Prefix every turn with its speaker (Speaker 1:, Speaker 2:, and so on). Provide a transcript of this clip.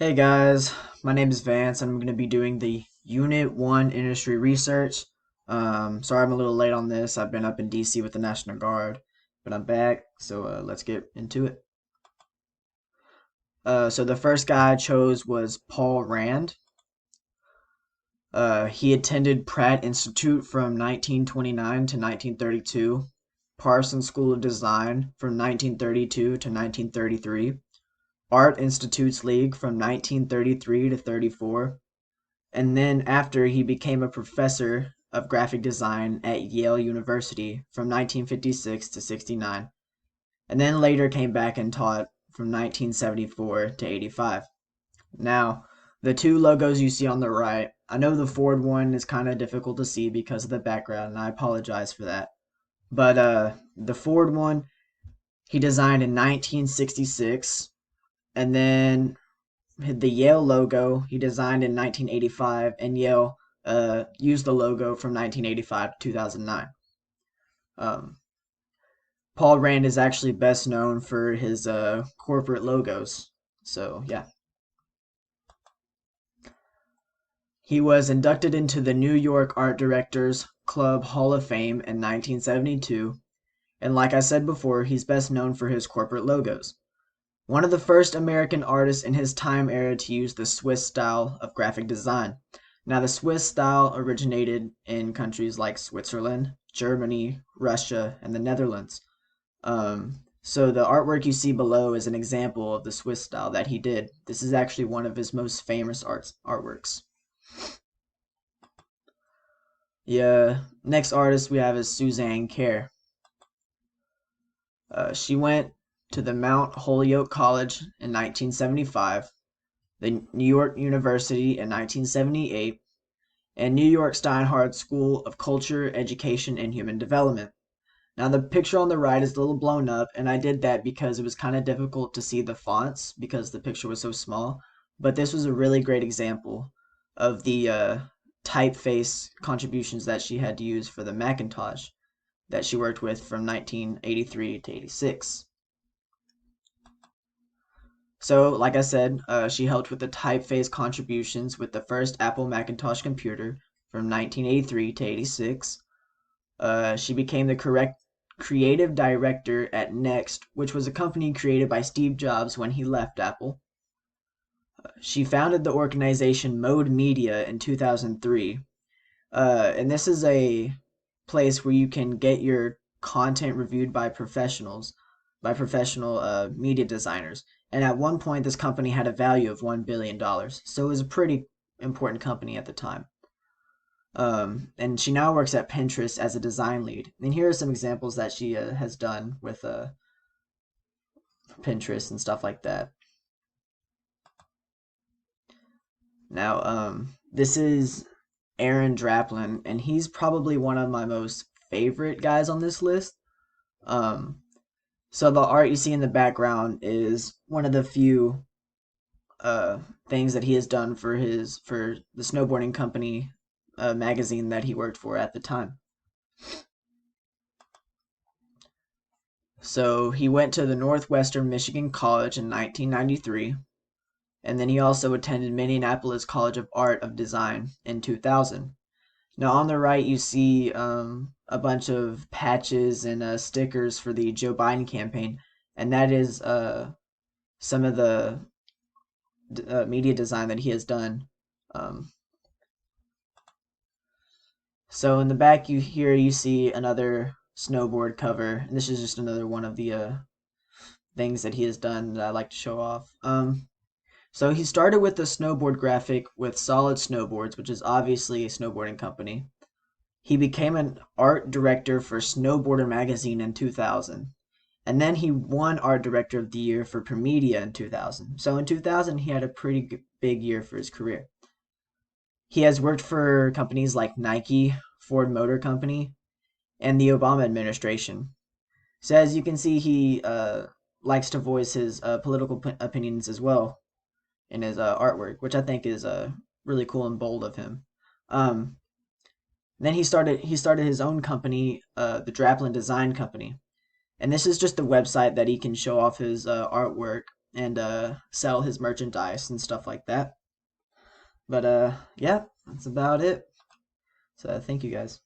Speaker 1: Hey guys, my name is Vance and I'm going to be doing the Unit 1 Industry Research. Sorry I'm a little late on this. I've been up in DC with the National Guard, but I'm back, so let's get into it. So the first guy I chose was Paul Rand. He attended Pratt Institute from 1929 to 1932, Parsons School of Design from 1932 to 1933, Art Institutes League from 1933 to 34, and then after he became a professor of graphic design at Yale University from 1956 to 69, and then later came back and taught from 1974 to 85. Now, the two logos you see on the right, I know the Ford one is kind of difficult to see because of the background, and I apologize for that. But the Ford one, he designed in 1966, and then the Yale logo he designed in 1985, and Yale used the logo from 1985 to 2009. Um, Paul Rand is actually best known for his corporate logos. So, yeah. He was inducted into the New York Art Directors Club Hall of Fame in 1972, and like I said before, he's best known for his corporate logos. One of the first American artists in his time era to use the Swiss style of graphic design. Now, the Swiss style originated in countries like Switzerland, Germany, Russia, and the Netherlands. So the artwork you see below is an example of the Swiss style that he did. This is actually one of his most famous artworks. The next artist we have is Suzanne Kare. She went to the Mount Holyoke College in 1975, the New York University in 1978, and New York Steinhardt School of Culture, Education, and Human Development. Now, the picture on the right is a little blown up, and I did that because it was kind of difficult to see the fonts because the picture was so small. But this was a really great example of the typeface contributions that she had to use for the Macintosh that she worked with from 1983 to 86. So, like I said, she helped with the typeface contributions with the first Apple Macintosh computer from 1983 to 86. She became the correct creative director at Next, which was a company created by Steve Jobs when he left Apple. She founded the organization Mode Media in 2003. And this is a place where you can get your content reviewed by professional media designers. And at one point, this company had a value of $1 billion. So it was a pretty important company at the time. And she now works at Pinterest as a design lead. And here are some examples that she has done with Pinterest and stuff like that. Now, this is Aaron Draplin, and he's probably one of my most favorite guys on this list. Um, so the art you see in the background is one of the few uh, things that he has done for the snowboarding company magazine that he worked for at the time. So he went to the Northwestern Michigan College in 1993, and then he also attended Minneapolis College of Art of Design in 2000. Now on the right you see a bunch of patches and stickers for the Joe Biden campaign, and that is some of the media design that he has done. Um, so in the back you see another snowboard cover, and this is just another one of the things that he has done that I like to show off. So he started with the snowboard graphic with Solid Snowboards, which is obviously a snowboarding company. He became an art director for Snowboarder magazine in 2000. And then he won Art Director of the Year for Premedia in 2000. So in 2000, he had a pretty big year for his career. He has worked for companies like Nike, Ford Motor Company, and the Obama administration. So as you can see, he likes to voice his political opinions as well in his artwork, which I think is really cool and bold of him. Um, then he started his own company, the Draplin Design Company, and this is just the website that he can show off his artwork. and sell his merchandise and stuff like that. But yeah, that's about it. So thank you guys.